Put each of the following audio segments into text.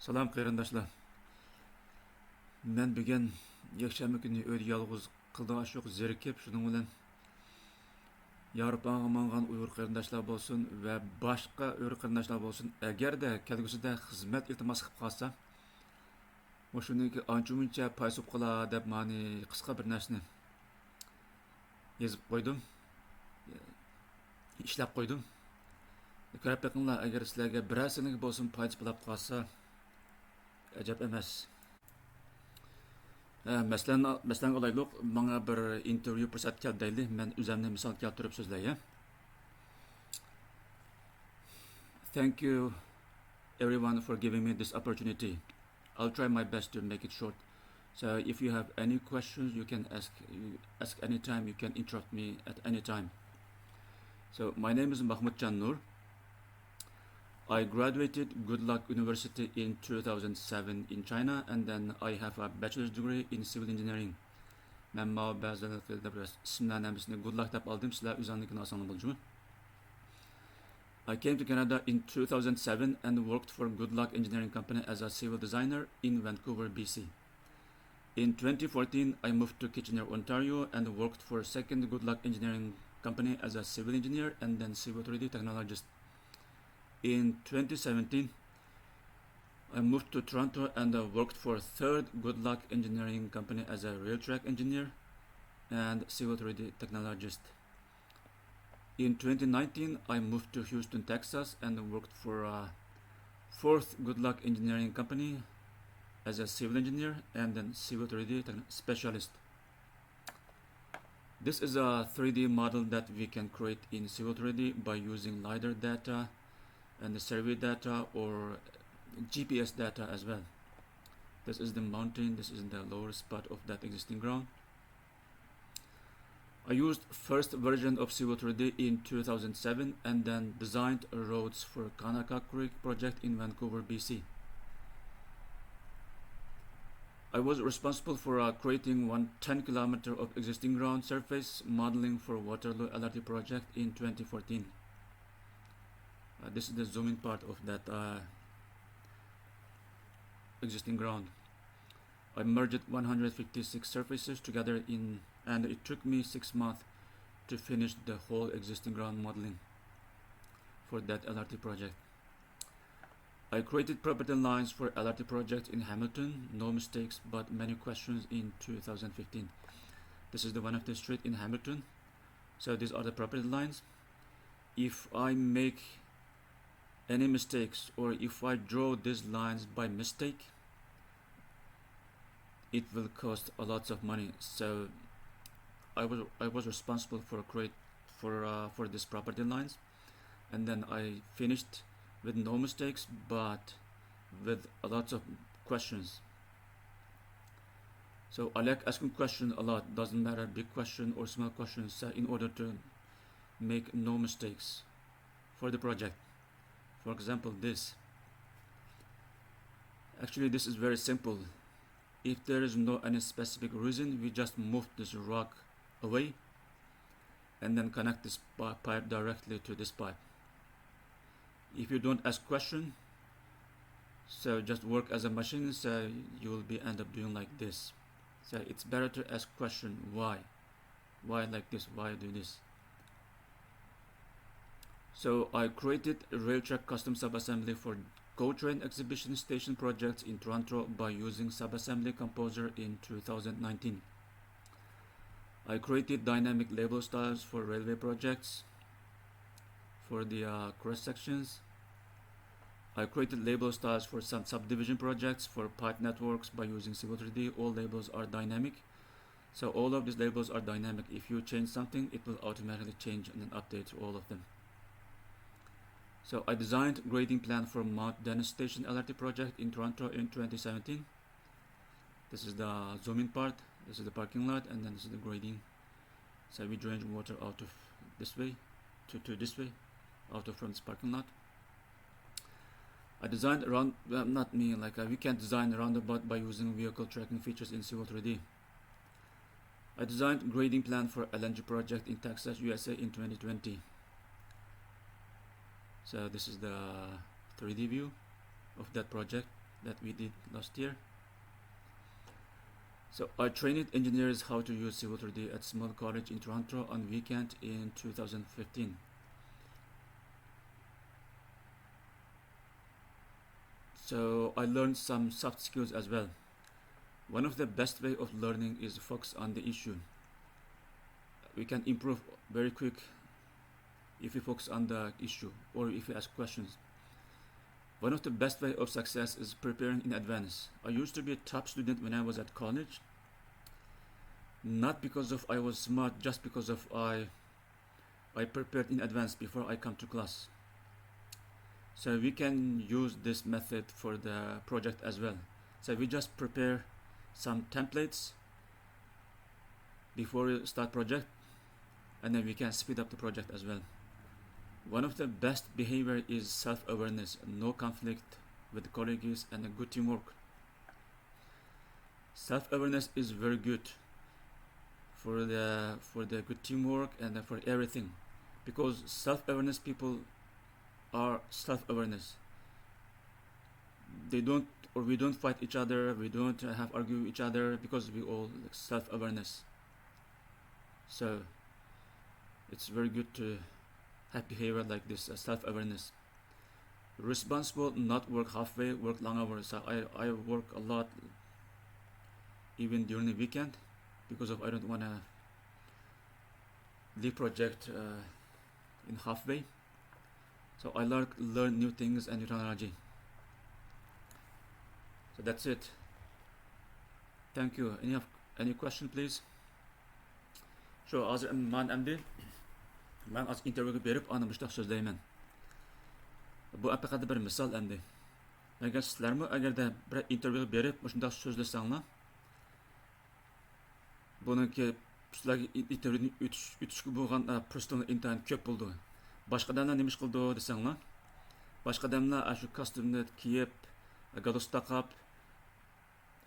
Salam qarindoshlar. Men bugun yakshanba kuni o'yda yolg'iz qildigan shu zerikib, shuning bilan Yevropaga mangan Uyg'ur qarindoshlar bo'lsin va boshqa Uyg'ur qarindoshlar bo'lsin, agarda kelgusida xizmat iltimos qilib qolsa, o'shuniki ancha-muncha paysub qolar deb mani qisqa bir narsani yozib qo'ydim. Ishlab qo'ydim. Qarab beqinglar, agar sizlarga birasining bo'lsin foyda bo'lib qolsa, ajab emas. Мәсәлән алайлык маңа bir interview фырсат келдейли, мен үземне мисал келтіріп сөзләйем. Thank you everyone for giving me this opportunity. I'll try my best to make it short. So if you have any questions, you can ask anytime, you can interrupt me at any time. So my name is Mahmoud Channoor. I graduated Good Luck University in 2007 in China, and then I have a bachelor's degree in civil engineering. Men bazıları isimlerden Good Luck dep aldım. Sizler üzerindekini asanlı bulacağım. I came to Canada in 2007 and worked for Good Luck Engineering Company as a civil designer in Vancouver, BC. In 2014, I moved to Kitchener, Ontario, and worked for second Good Luck Engineering Company as a civil engineer and then civil 3D technologist. In 2017, I moved to Toronto and worked for third Good Luck Engineering Company as a rail track engineer and civil 3D technologist. In 2019, I moved to Houston, Texas and worked for fourth Good Luck Engineering Company as a civil engineer and then civil 3D specialist. This is a 3D model that we can create in civil 3D by using LiDAR data and the survey data or GPS data as well. This is the mountain, this is the lower spot of that existing ground. I used first version of Civil 3D in 2007 and then designed roads for Kanaka Creek project in Vancouver, BC. I was responsible for creating 110 kilometer of existing ground surface modeling for Waterloo LRT project in 2014. This is the zooming part of that existing ground. I merged 156 surfaces together and it took me 6 months to finish the whole existing ground modeling for that LRT project. I created property lines for LRT project in Hamilton, no mistakes but many questions in 2015. This is the one of the street in Hamilton. So these are the property lines. If I make any mistakes or if I draw these lines by mistake, it will cost a lot of money. So I was responsible for these property lines, and then I finished with no mistakes but with a lot of questions. So I like asking questions a lot, doesn't matter big question or small questions, in order to make no mistakes for the project. For example, this. Actually, this is very simple. If there is no any specific reason, we just move this rock away and then connect this pipe directly to this pipe. If you don't ask question, so just work as a machine, so you will end up doing like this. So it's better to ask question, why like this, why do this. So I created a rail track custom subassembly for GO Train exhibition station projects in Toronto by using subassembly composer in 2019. I created dynamic label styles for railway projects for the cross sections. I created label styles for some subdivision projects for pipe networks by using Civil 3D. All labels are dynamic. So all of these labels are dynamic. If you change something, it will automatically change and then update all of them. So I designed grading plan for Mount Dennis Station LRT project in Toronto in 2017. This is the zoom-in part, this is the parking lot, and then this is the grading. So we drain water out of this way to this way, out of from this parking lot. I designed around, well, not me, like we can design a roundabout by using vehicle tracking features in Civil 3D. I designed grading plan for LNG project in Texas, USA in 2020. So this is the 3D view of that project. that we did last year. So I trained engineers how to use Civil 3D at small college in Toronto on weekend in 2015. So I learned some soft skills as well. One of the best way of learning is focus on the issue. We can improve very quick if we focus on the issue or if we ask questions. One of the best way of success is preparing in advance. I used to be a top student when I was at college. Not because of I was smart, just because of I prepared in advance before I come to class. So we can use this method for the project as well. So we just prepare some templates before we start project, and then we can speed up the project as well. One of the best behavior is self-awareness, no conflict with colleagues, and a good teamwork. Self-awareness is very good for the good teamwork and for everything, because self-awareness people are self-awareness. They don't, or we don't fight each other, we don't have argue with each other, because we all self-awareness. So it's very good to have behavior like this, self-awareness. Responsible, not work halfway, work long hours. So I work a lot even during the weekend, because of I don't want to leave project in halfway. So I learn new things and new technology. So that's it. Thank you. Any question, please? Sure. Hazır man endi. Ben az interview berip ana müştaq sözleymen. Bu apaqada bir misal endi. Agar sizlarmi agarda bir interview berip müştaq sözlesanglar, bununki sizlarga interviewni o'tishga bo'lgan fursatlar intayin ko'p bo'ldi. Boshqa odamlar nima ish qildi desanglar, boshqa odamlar shu kostyumni kiyib, galstuk taqib,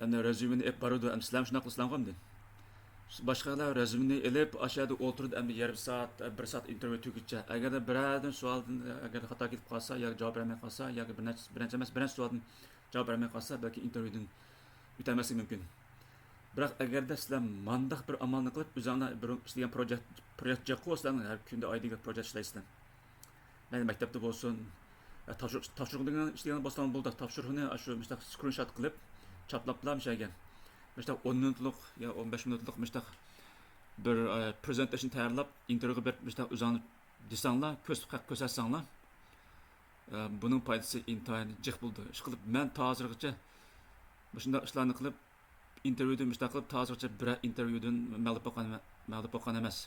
ana rezyumeni olib boradi. Sizlar shunday qilsanglar, boshqalar rezyumeni olib, aşağıda o'tirdi, endi yarım soat, 1 soat interview tuguncha. Agarda birordan savoldan agar xato ketib qolsa yoki javob bermay qolsa yoki birinchi emas, birinchi savoldan javob bermay qolsa, balki interviewdan o'tamasligi mumkin. Biroq agarda sizlar mandaq bir amalni qilib, o'zingizlar bir ishlagan proyektga qo'ysanglar, har kunda oydaga proyekt ishlaysizlar. Mayli maktabda bo'lsin, topshiriqdan ishlagan bo'lsa bo'ldi, topshiriqni shu mustaq screenshot qilib, chaplablar mishaga. Mustaq 10 minutlik yo 15 minutlik mustaq bir presentation tayyorlab, intervyuga berib mustaq o'zingizlar desanglar, ko'rsatsanglar, buning foydasi intayin jiq bo'ldi. Ish qilib, men hozirgacha shunday ishlarni qilib interviewdan mustaq qilib, hozirgacha bir interviewdan mag'lub bo'lgan emas.